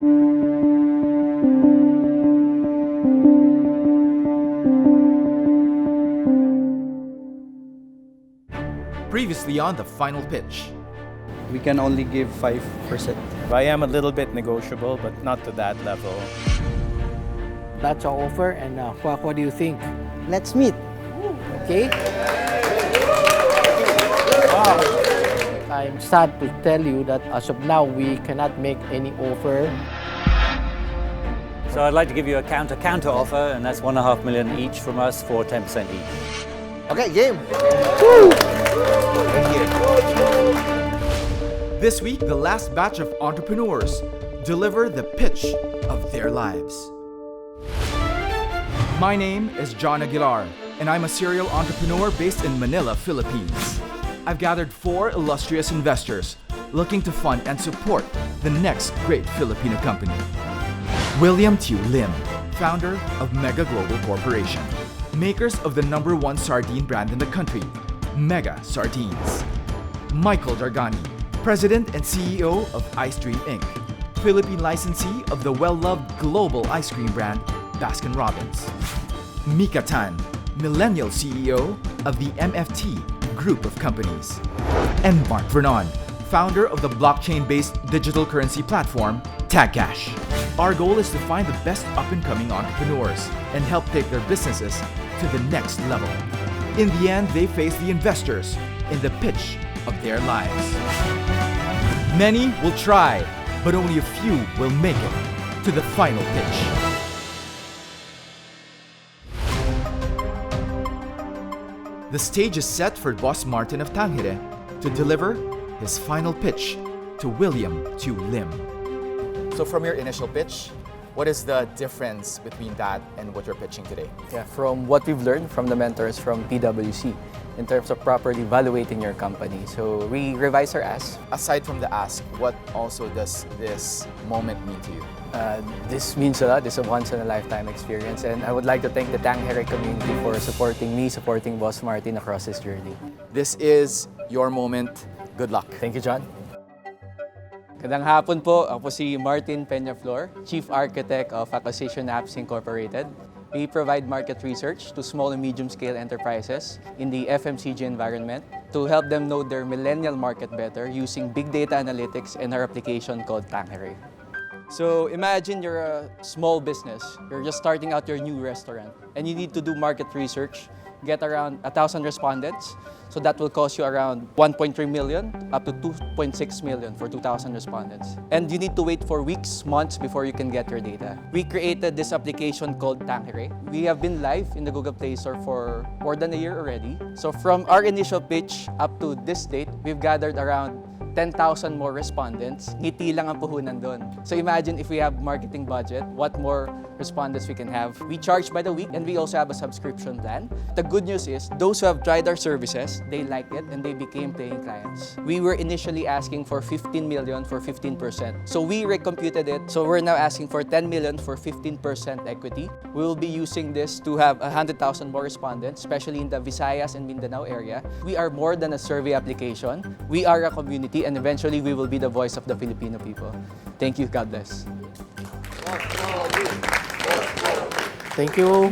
Previously on the final pitch. We can only give 5%. I am a little bit negotiable, but not to that level. That's our offer, and what do you think? Let's meet. Okay? I'm sad to tell you that as of now, we cannot make any offer. So I'd like to give you a counter offer, and that's 1.5 million each from us for 10% each. Okay, game. This week, the last batch of entrepreneurs deliver the pitch of their lives. My name is John Aguilar, and I'm a serial entrepreneur based in Manila, Philippines. I've gathered 4 illustrious investors looking to fund and support the next great Filipino company. William T. Lim, founder of Mega Global Corporation, makers of the #1 sardine brand in the country, Mega Sardines. Michael Dargani, President and CEO of Ice Dream Inc., Philippine licensee of the well-loved global ice cream brand, Baskin Robbins. Mika Tan, Millennial CEO of the MFT Group of Companies. And Mark Vernon, founder of the blockchain-based digital currency platform, TagCash. Our goal is to find the best up-and-coming entrepreneurs and help take their businesses to the next level. In the end, they face the investors in the pitch of their lives. Many will try, but only a few will make it to the final pitch. The stage is set for Boss Martin of Tangere to deliver his final pitch to William T. Lim. So from your initial pitch, what is the difference between that and what you're pitching today? Yeah, from what we've learned from the mentors from PwC in terms of properly evaluating your company. So we revise our ask. Aside from the ask, what also does this moment mean to you? This means a lot. It's a once-in-a-lifetime experience. And I would like to thank the Tangere community for supporting me, supporting Boss Martin across this journey. This is your moment. Good luck. Thank you, John. Magandang hapon po. Ako si Martin Peñaflor, Chief Architect of Acquisition Apps Incorporated. We provide market research to small and medium-scale enterprises in the FMCG environment to help them know their millennial market better using big data analytics and our application called Tangere. So imagine you're a small business. You're just starting out your new restaurant and you need to do market research, get around 1,000 respondents. So that will cost you around 1.3 million up to 2.6 million for 2,000 respondents. And you need to wait for weeks, months before you can get your data. We created this application called Tangere. We have been live in the Google Play Store for more than a year already. So from our initial pitch up to this date, we've gathered around 10,000 more respondents. Ngiti lang ang puhunan doon. So imagine if we have marketing budget, what more respondents we can have. We charge by the week and we also have a subscription plan. The good news is those who have tried our services, they like it and they became paying clients. We were initially asking for 15 million for 15%. So we recomputed it. So we're now asking for 10 million for 15% equity. We will be using this to have 100,000 more respondents, especially in the Visayas and Mindanao area. We are more than a survey application. We are a community and eventually we will be the voice of the Filipino people. Thank you. God bless. Thank you,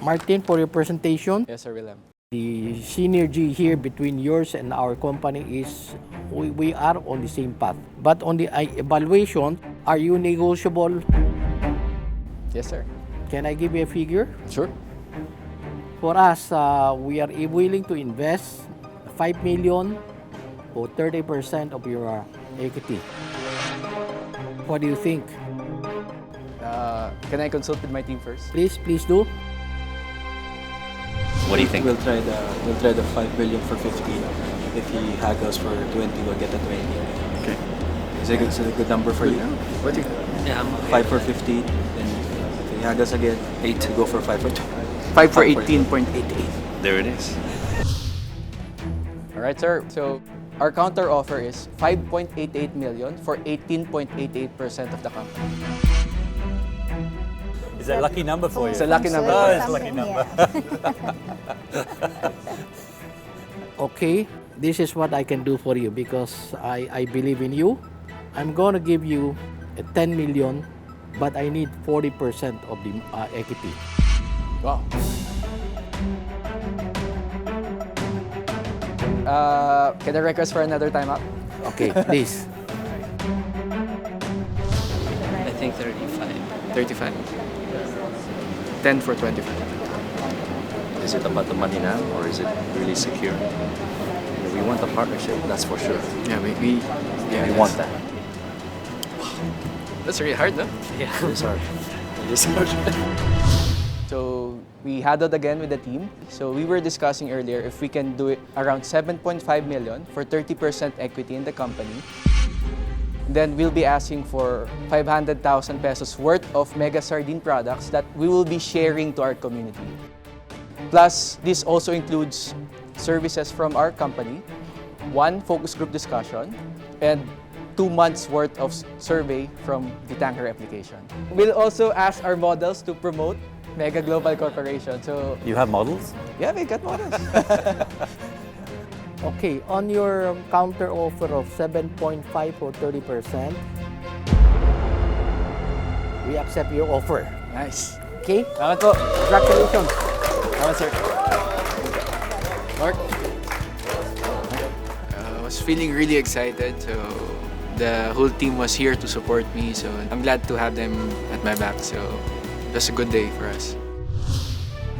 Martin, for your presentation. Yes, Sir Willem. The synergy here between yours and our company is we are on the same path. But on the evaluation, are you negotiable? Yes, sir. Can I give you a figure? Sure. For us, we are willing to invest 5 million or 30% of your equity. What do you think? Can I consult with my team first? Please do. What do you think? We'll try the 5 billion for 15. If he haggles for 20, we'll get the 20. Okay. Is it a good number for you? What do you? Yeah, 5 for 15. And if he haggles again, 8 to go for 5 for 20. 5 for 18.88. There it is. All right, sir. So our counter offer is 5.88 million for 18.88% of the company. It's a lucky number for you. It's a lucky number. Oh, it's a lucky number. Okay, this is what I can do for you because I believe in you. I'm going to give you 10 million, but I need 40% of the equity. Wow. Can I request for another time up? Okay, please. I think 35. 35? 10 for 25. Is it about the money now, or is it really secure? We want the partnership, that's for sure. Yeah, we We want that. That's really hard, no? Yeah. It is hard. It is hard. So we huddled again with the team. So we were discussing earlier if we can do it around 7.5 million for 30% equity in the company. Then we'll be asking for 500,000 pesos worth of Mega Sardine products that we will be sharing to our community. Plus, this also includes services from our company, 1 focus group discussion, and 2 months worth of survey from the tanker application. We'll also ask our models to promote Mega Global Corporation. So You have models? yeah, we got models. Okay, on your counter offer of 7.5 for 30%, we accept your offer. Nice. Okay? Salamat po. Congratulations. Salamat, sir. Mark? I was feeling really excited. So the whole team was here to support me. So I'm glad to have them at my back. So that's a good day for us.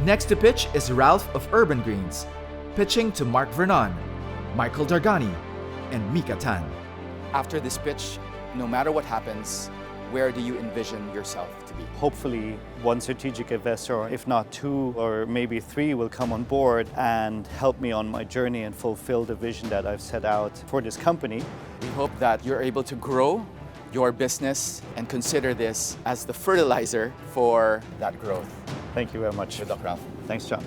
Next to pitch is Ralph of Urban Greens, pitching to Mark Vernon, Michael Dargani, and Mika Tan. After this pitch, no matter what happens, where do you envision yourself to be? Hopefully, one strategic investor, if not 2 or maybe 3, will come on board and help me on my journey and fulfill the vision that I've set out for this company. We hope that you're able to grow your business and consider this as the fertilizer for that growth. Thank you very much. Good luck, Ralph. Thanks, John.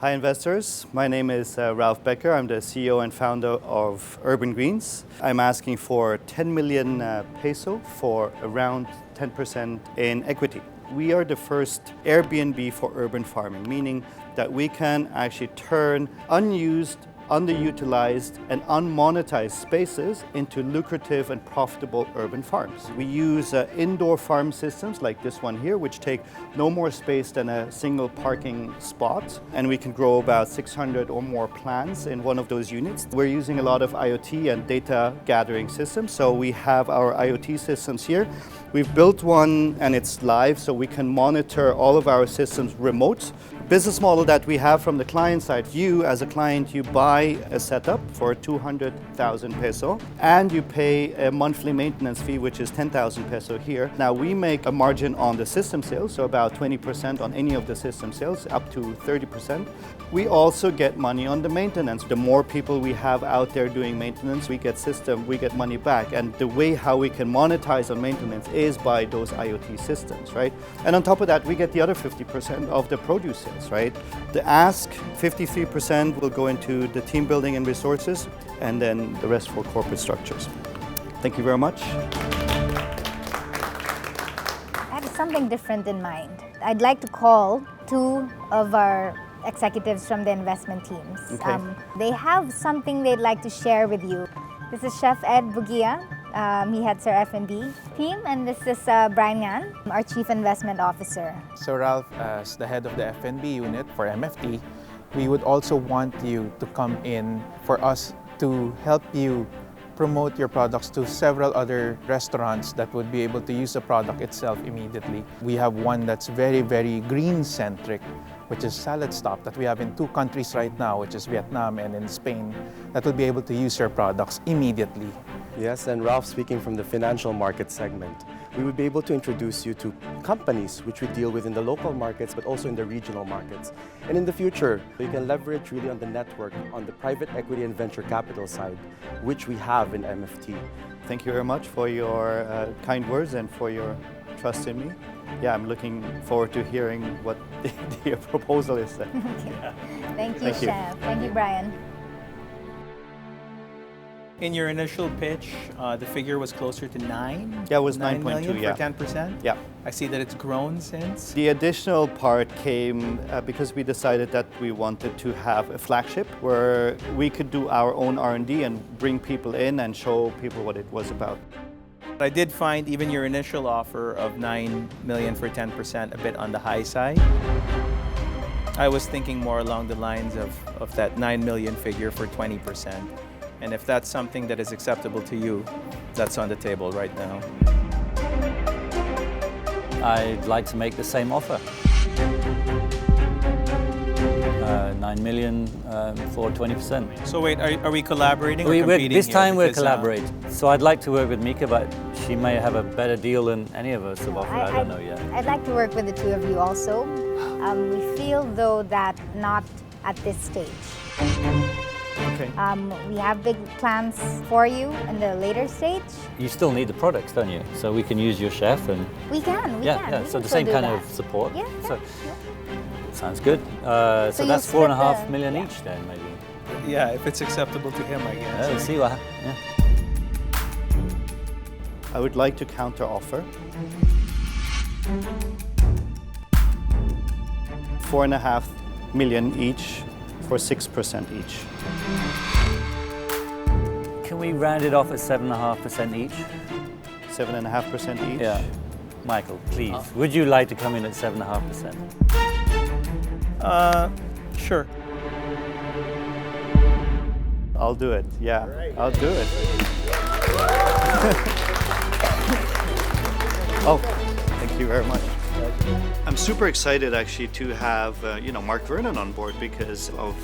Hi, investors. My name is Ralph Becker. I'm the CEO and founder of Urban Greens. I'm asking for 10 million peso for around 10% in equity. We are the first Airbnb for urban farming, meaning that we can actually turn unused, underutilized and unmonetized spaces into lucrative and profitable urban farms. We use indoor farm systems like this one here, which take no more space than a single parking spot, and we can grow about 600 or more plants in one of those units. We're using a lot of IoT and data gathering systems, so we have our IoT systems here. We've built one and it's live, so we can monitor all of our systems remote. Business model that we have from the client side, you as a client, you buy a setup for 200,000 peso and you pay a monthly maintenance fee, which is 10,000 peso here. Now we make a margin on the system sales, so about 20% on any of the system sales, up to 30%. We also get money on the maintenance. The more people we have out there doing maintenance, we get money back. And the way how we can monetize on maintenance is by those IoT systems, right? And on top of that, we get the other 50% of the produce sales, right? The ask, 53% will go into the team building and resources, and then the rest for corporate structures. Thank you very much. I have something different in mind. I'd like to call 2 of our executives from the investment teams. Okay. They have something they'd like to share with you. This is Chef Ed Bugia. He heads our F&B team, and this is Brian Yan, our Chief Investment Officer. So Ralph, as the head of the F&B unit for MFT, we would also want you to come in for us to help you promote your products to several other restaurants that would be able to use the product itself immediately. We have one that's very, very green-centric, which is Salad Stop, that we have in 2 countries right now, which is Vietnam and in Spain, that will be able to use your products immediately. Yes, and Ralph speaking from the financial market segment. We would be able to introduce you to companies which we deal with in the local markets, but also in the regional markets. And in the future, you can leverage really on the network, on the private equity and venture capital side, which we have in MFT. Thank you very much for your kind words and for your trust in me. Yeah, I'm looking forward to hearing what the proposal is. Thank you, Chef. Thank you, Brian. In your initial pitch, the figure was closer to 9? Yeah, it was 9 9.2, million yeah. for 10%? Yeah. I see that it's grown since. The additional part came because we decided that we wanted to have a flagship where we could do our own R&D and bring people in and show people what it was about. I did find even your initial offer of 9 million for 10% a bit on the high side. I was thinking more along the lines of that 9 million figure for 20%. And if that's something that is acceptable to you, that's on the table right now. I'd like to make the same offer. 9 million for 20%. So wait, are we collaborating or competing this here? time we're Because, collaborating. So I'd like to work with Mika, but she may have a better deal than any of us have offered. I don't know yet. I'd like to work with the two of you also. We feel though that not at this stage. Okay. We have big plans for you in the later stage. You still need the products, don't you? So we can use your chef and... We can. Yeah, so the same kind of support. Yeah, so, sounds good. So that's 4.5 million each then, maybe. Yeah, if it's acceptable to him, I guess. Yeah, we'll see what happens. Yeah. I would like to counter offer. 4.5 million each for 6% each. Can we round it off at 7.5% each? 7.5% each? Yeah. Michael, please. Would you like to come in at 7.5%? Sure. I'll do it. Yeah, I'll do it. Oh, thank you very much. I'm super excited actually to have Mark Vernon on board because of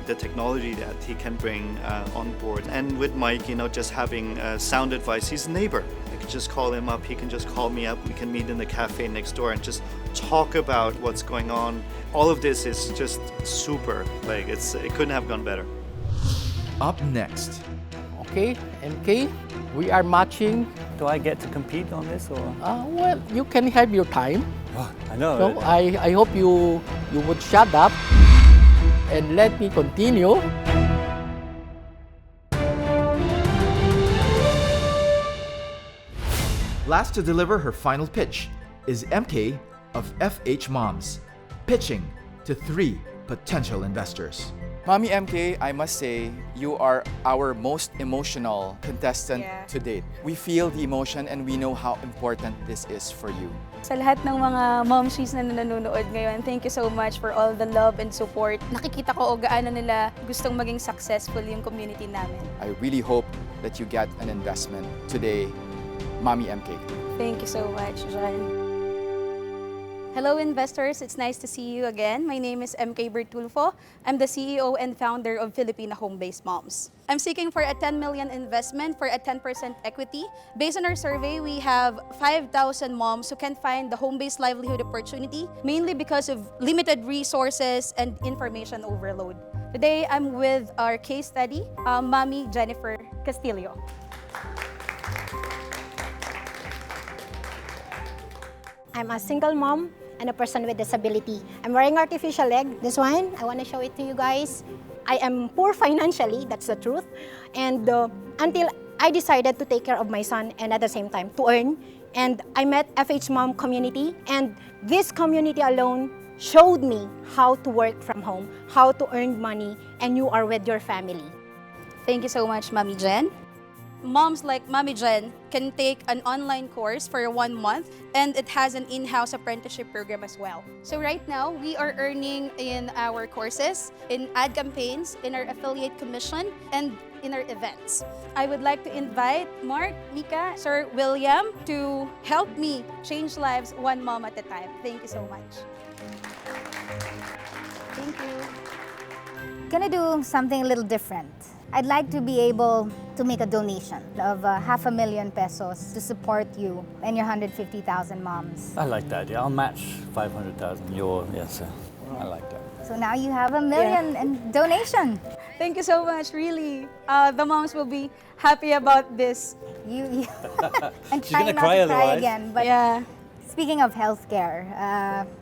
the technology that he can bring on board. And with Mike, just having sound advice, he's a neighbor. I could just call him up, he can just call me up, we can meet in the cafe next door and just talk about what's going on. All of this is just super, it couldn't have gone better. Up next. Okay, MK, we are matching. Do I get to compete on this or? Well, you can have your time. Oh, I know. So I hope you would shut up and let me continue. Last to deliver her final pitch is MK of FHMoms, pitching to 3 potential investors. Mommy MK, I must say, you are our most emotional contestant to date. We feel the emotion and we know how important this is for you. Sa lahat ng mga momshies na nanonood ngayon, thank you so much for all the love and support. Nakikita ko gaano nila gustong maging successful yung community namin. I really hope that you get an investment today, Mommy MK. Thank you so much, John. Hello investors, it's nice to see you again. My name is MK Bertulfo. I'm the CEO and founder of Filipina Home-Based Moms. I'm seeking for a 10 million investment for a 10% equity. Based on our survey, we have 5,000 moms who can find the home-based livelihood opportunity, mainly because of limited resources and information overload. Today, I'm with our case study, Mommy Jennifer Castillo. I'm a single mom and a person with disability. I'm wearing artificial leg. This one, I want to show it to you guys. I am poor financially, that's the truth. And until I decided to take care of my son and at the same time to earn, and I met FH Mom community, and this community alone showed me how to work from home, how to earn money, and you are with your family. Thank you so much, Mommy Jen. Moms like Mommy Jen can take an online course for 1 month, and it has an in-house apprenticeship program as well. So right now, we are earning in our courses, in ad campaigns, in our affiliate commission, and in our events. I would like to invite Mark, Mika, Sir William to help me change lives one mom at a time. Thank you so much. Thank you. Gonna do something a little different. I'd like to be able to make a donation of 500,000 pesos to support you and your 150,000 moms. I like that. Yeah, I'll match 500,000. Yes, I like that. So now you have $1 million in donation. Thank you so much, really. The moms will be happy about this. And try not to cry again. But speaking of healthcare,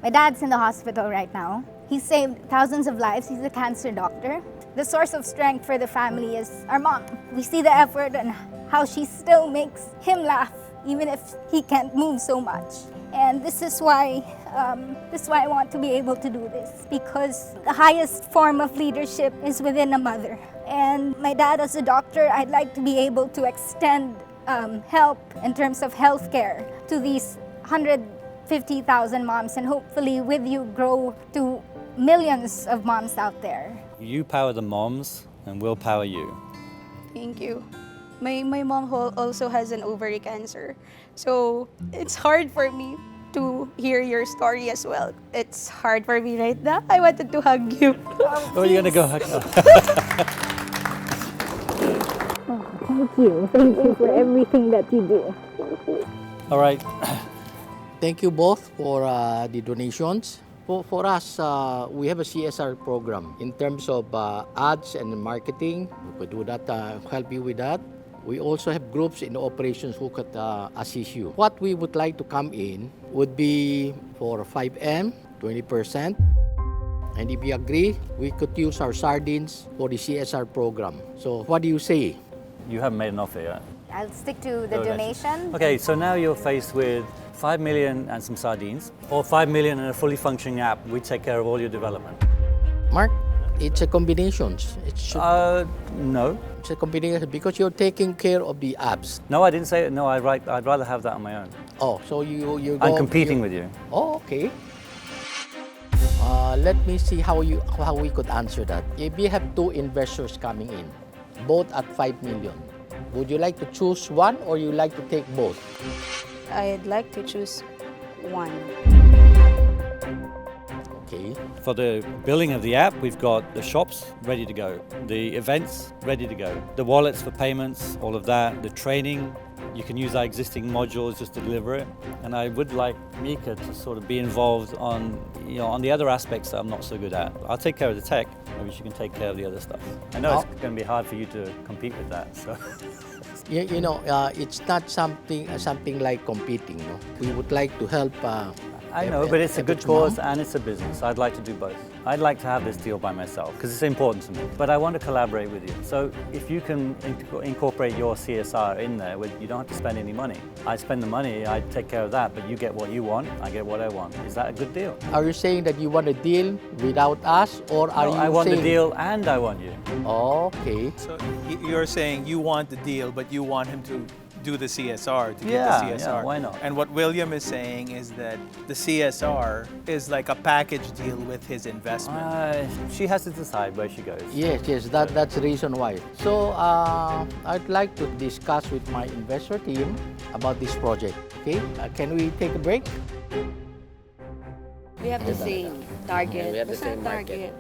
my dad's in the hospital right now. He saved thousands of lives. He's a cancer doctor. The source of strength for the family is our mom. We see the effort and how she still makes him laugh, even if he can't move so much. And this is why I want to be able to do this, because the highest form of leadership is within a mother. And my dad as a doctor, I'd like to be able to extend help in terms of healthcare to these 150,000 moms, and hopefully with you grow to millions of moms out there. You power the moms and we'll power you. Thank you. My mom also has an ovary cancer, so it's hard for me to hear your story as well. It's hard for me right now. I wanted to hug you. Oh, you're gonna go hug her. Thank you. Thank you for everything that you do. All right. Thank you both for the donations. For us, we have a CSR program in terms of ads and marketing. We could do that, help you with that. We also have groups in operations who could assist you. What we would like to come in would be for 5M, 20%. And if you agree, we could use our sardines for the CSR program. So what do you say? You haven't made an offer yet. I'll stick to the donation. Okay, so now you're faced with 5 million and some sardines, or 5 million and a fully functioning app. We take care of all your development. Mark, it's a combination. No. It's a combination because you're taking care of the apps. No, I didn't say it. No, I'd rather have that on my own. Oh, so you I'm competing with you. Oh, okay. Let me see how we could answer that. If we have two investors coming in, both at 5 million, would you like to choose one or you like to take both? I'd like to choose one. Okay. For the building of the app, we've got the shops ready to go, the events ready to go, the wallets for payments, all of that, the training. You can use our existing modules just to deliver it. And I would like Mika to sort of be involved on, on the other aspects that I'm not so good at. I'll take care of the tech. Maybe she can take care of the other stuff. I know it's going to be hard for you to compete with that. So. It's not something like competing. No? We would like to help. I know, but it's a good cause and it's a business. I'd like to do both. I'd like to have this deal by myself because it's important to me. But I want to collaborate with you. So if you can incorporate your CSR in there, you don't have to spend any money. I spend the money, I take care of that, but you get what you want, I get what I want. Is that a good deal? Are you saying that you want a deal without us, or are you saying... I want the deal and I want you. Okay. So you're saying you want the deal, but you want him to do the CSR, to get the CSR. Yeah, why not? And what William is saying is that the CSR is like a package deal with his investment. She has to decide where she goes. Yes, that's the reason why. So I'd like to discuss with my investor team about this project. Okay, can we take a break? We have the same target. Yeah, we have the same market.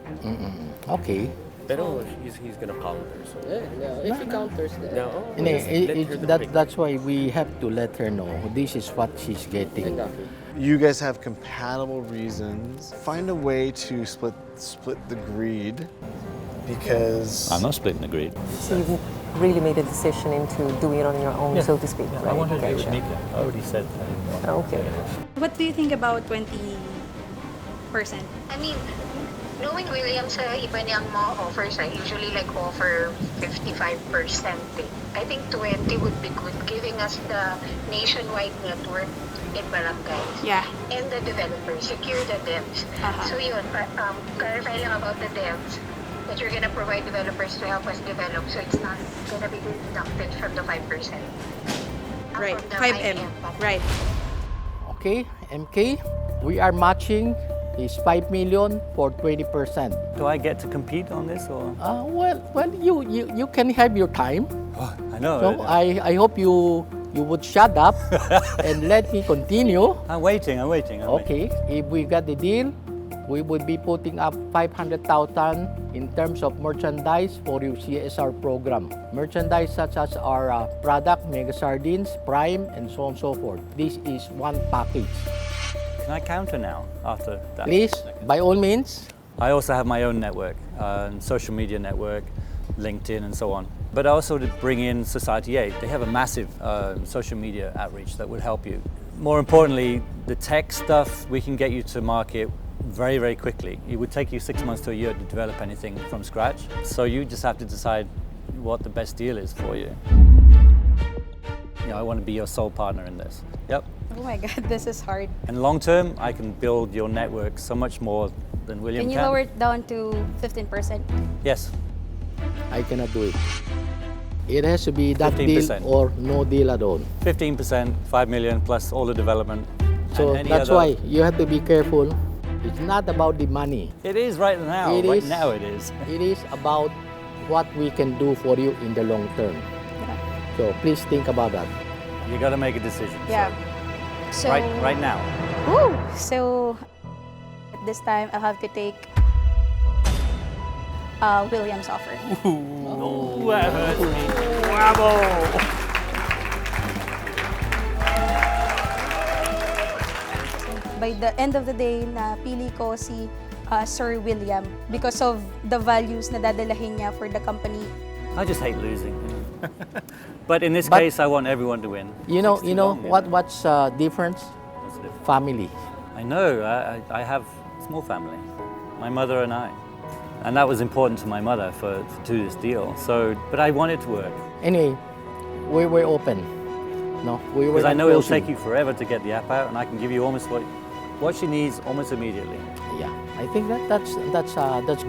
Okay. Pero he's gonna counter. So if he counters, that's why we have to let her know this is what she's getting. You guys have compatible reasons. Find a way to split the greed, because I'm not splitting the greed. So you really made a decision into doing it on your own, so to speak. Yeah, right? I wanted to do it with Mika. I already said that. Okay. What do you think about 20%? I mean, knowing William sa iba niyang mga offers, I usually offer 55%. I think 20 would be good, giving us the nationwide network in barangays. Yeah. And the developers, secure the devs. So yun, clarify lang about the devs, that you're gonna provide developers to help us develop, so it's not gonna be deducted from the 5%. Right, 5M, right. Okay, MK, we are matching is 5 million for 20%. Do I get to compete on this or? Well, you can have your time. Oh, I know. So I hope you would shut up and let me continue. I'm waiting. Okay, if we got the deal, we would be putting up 500,000 in terms of merchandise for your CSR program. Merchandise such as our product, Mega Sardines, Prime, and so on and so forth. This is one package. Can I counter now after that? Please, by all means. I also have my own network, social media network, LinkedIn and so on. But I also bring in Society 8. They have a massive social media outreach that would help you. More importantly, the tech stuff, we can get you to market very, very quickly. It would take you 6 months to a year to develop anything from scratch. So you just have to decide what the best deal is for you. I want to be your sole partner in this. Yep. Oh my God, this is hard. And long term, I can build your network so much more than William can. Can you lower it down to 15%? Yes. I cannot do it. It has to be that 15%. deal or no deal at all. 15%, 5 million plus all the development. So and any that's other- why you have to be careful. It's not about the money. It is right now. Right now it is. It is about what we can do for you in the long term. So please think about that. You got to make a decision. Yeah. So Right now. Woo! So at this time, I'll have to take William's offer. Ooh, that hurts me. Bravo! By the end of the day, napili ko si Sir William because of the values na dadalahin niya for the company. I just hate losing. But in this But- case, I want everyone to win. You know, It's too long, what's difference? Family. I know. I have a small family. My mother and I. And that was important to my mother to do this deal. So, but I want it to work. Anyway, we were open. No, we were. Because I not know it'll closing. take you forever to get the app out, and I can give you almost what she needs almost immediately. Yeah, I think that's good. That's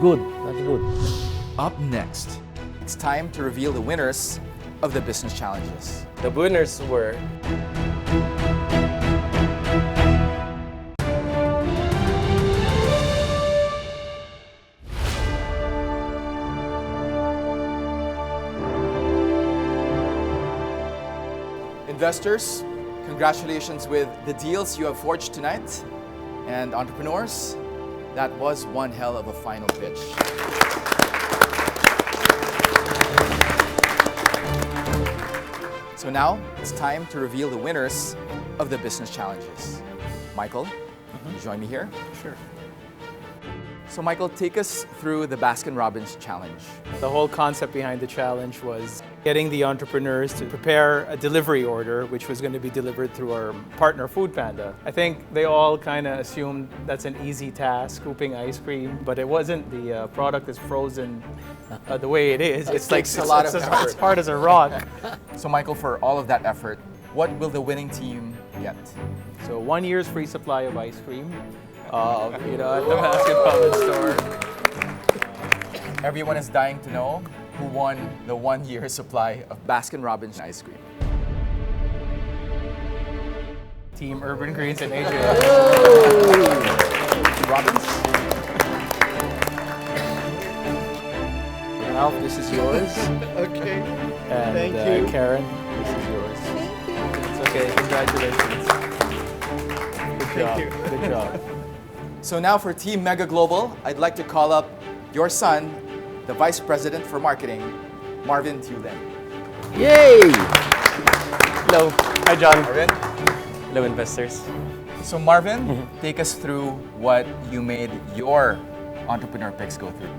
good. Up next, It's time to reveal the winners of the business challenges. The winners were Investors, congratulations with the deals you have forged tonight. And entrepreneurs, that was one hell of a final pitch. So now it's time to reveal the winners of the business challenges. Michael, can you join me here? Sure. So Michael, take us through the Baskin Robbins challenge. The whole concept behind the challenge was getting the entrepreneurs to prepare a delivery order, which was going to be delivered through our partner FoodPanda. I think they all kind of assumed that's an easy task, scooping ice cream, but it wasn't. The product is frozen the way it is. It's like takes a lot of as effort. hard as a rock. So Michael, for all of that effort, what will the winning team get? So 1 year's free supply of ice cream, at the Baskin Robbins store. Everyone is dying to know who won the 1 year supply of Baskin Robbins ice cream. Team Urban Greens and FHMoms. Robbins. Ralph, this is yours. Okay. And Thank you. Karen, this is yours. Thank you. It's okay. Congratulations. Good job. you. Good job. So now for Team Mega Global, I'd like to call up your son, the Vice President for Marketing, Marvin Tulin. Yay! Hello. Hi, John. Marvin. Hello, investors. So Marvin, take us through what you made your entrepreneur picks go through.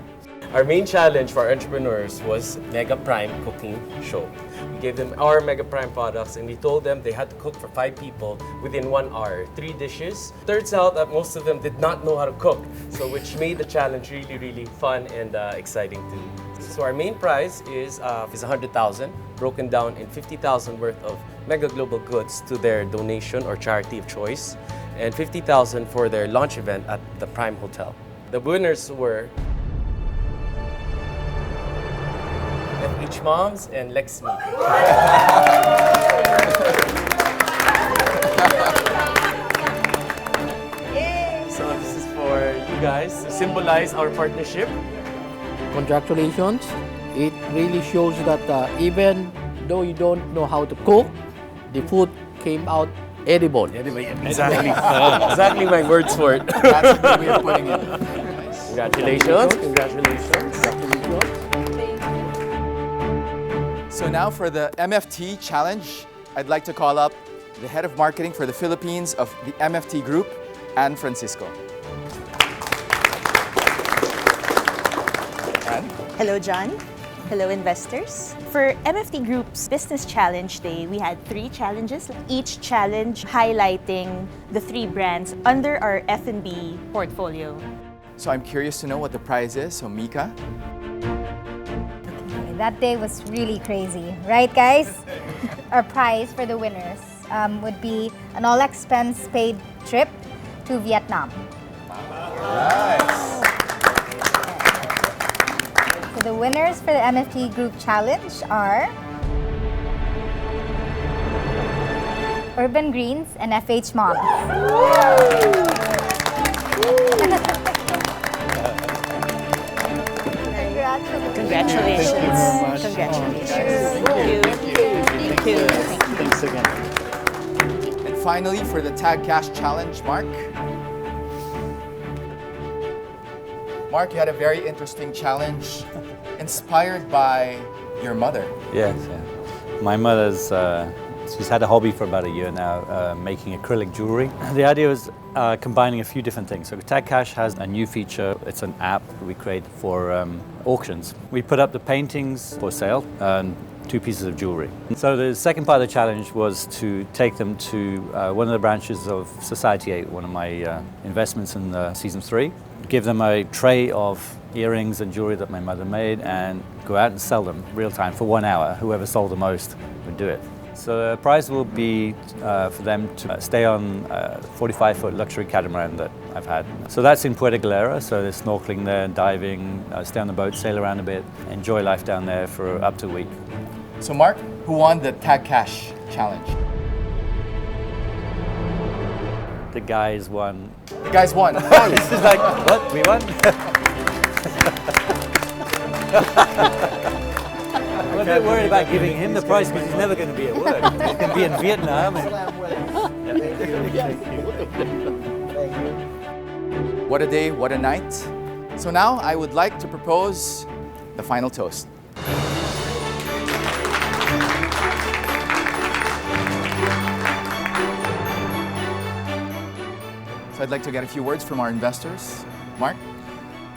Our main challenge for our entrepreneurs was Mega Prime Cooking Show. We gave them our Mega Prime products and we told them they had to cook for 5 people within 1 hour, 3 dishes. Turns out that most of them did not know how to cook, so which made the challenge really, really fun and exciting too. So our main prize is 100,000, broken down in 50,000 worth of Mega Global goods to their donation or charity of choice, and 50,000 for their launch event at the Prime Hotel. The winners were FHMoms and Lexmi. So this is for you guys to symbolize our partnership. Congratulations. It really shows that even though you don't know how to cook, the food came out edible. Exactly. Exactly my words for it. That's a good way of putting it. Congratulations. Congratulations. So now for the MFT challenge, I'd like to call up the head of marketing for the Philippines of the MFT Group, Anne Francisco. Anne? Hello, John. Hello, investors. For MFT Group's Business Challenge Day, we had 3 challenges, each challenge highlighting the 3 brands under our F&B portfolio. So I'm curious to know what the prize is. So Mika? That day was really crazy, right, guys? Our prize for the winners would be an all-expense-paid trip to Vietnam. Nice. So the winners for the MFT Group Challenge are Urban Greens and FHMoms. Congratulations. Thank you very much. Congratulations. Thank you. Thanks again. And finally, for the Tag Cash Challenge, Mark. Mark, you had a very interesting challenge inspired by your mother. Yes, yeah. My mother's, she's had a hobby for about a year now, making acrylic jewelry. The idea was combining a few different things. So Tag Cash has a new feature. It's an app we created for auctions. We put up the paintings for sale and 2 pieces of jewelry. So the second part of the challenge was to take them to one of the branches of Society 8, one of my investments in season 3. Give them a tray of earrings and jewelry that my mother made and go out and sell them real time for 1 hour. Whoever sold the most would do it. So the prize will be for them to stay on a 45-foot luxury catamaran that I've had. So that's in Puerto Galera, so there's snorkeling there, diving, stay on the boat, sail around a bit, enjoy life down there for up to a week. So Mark, who won the Tag Cash Challenge? The guys won. The guys won. This is like, what? We won? I'm a bit worried about giving him the prize because he's never going to be at work. He's going to be in Vietnam. What a day, what a night. So now I would like to propose the final toast. So I'd like to get a few words from our investors. Mark?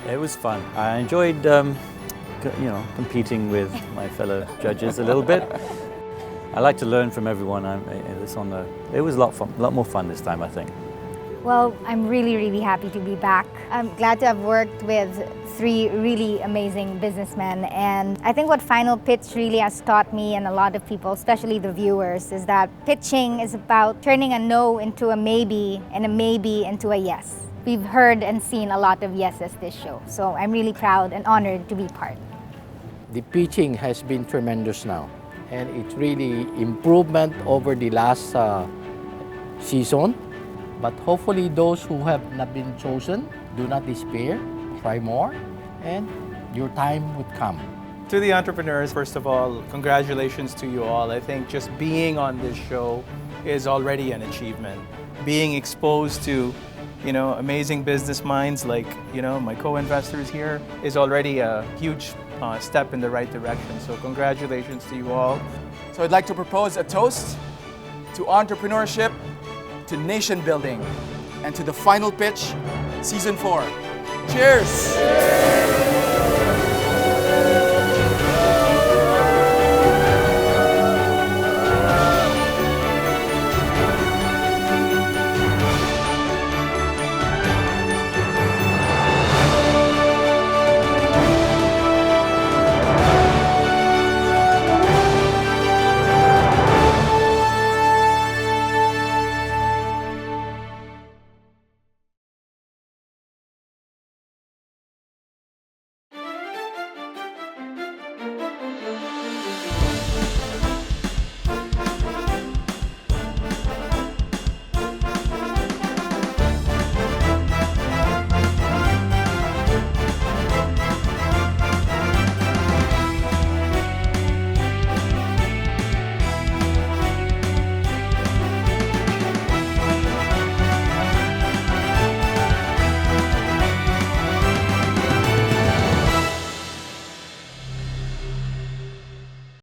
It was fun. I enjoyed, competing with my fellow judges a little bit. I like to learn from everyone. It was a lot more fun this time, I think. Well, I'm really, really happy to be back. I'm glad to have worked with 3 really amazing businessmen. And I think what Final Pitch really has taught me and a lot of people, especially the viewers, is that pitching is about turning a no into a maybe and a maybe into a yes. We've heard and seen a lot of yeses this show. So I'm really proud and honored to be part. The pitching has been tremendous now. And it's really improvement over the last season. But hopefully those who have not been chosen, do not despair, try more, and your time would come. To the entrepreneurs, first of all, congratulations to you all. I think just being on this show is already an achievement. Being exposed to, amazing business minds like, my co-investors here is already a huge step in the right direction. So congratulations to you all. So I'd like to propose a toast to entrepreneurship, to nation building, and to the Final Pitch Season 4. Cheers!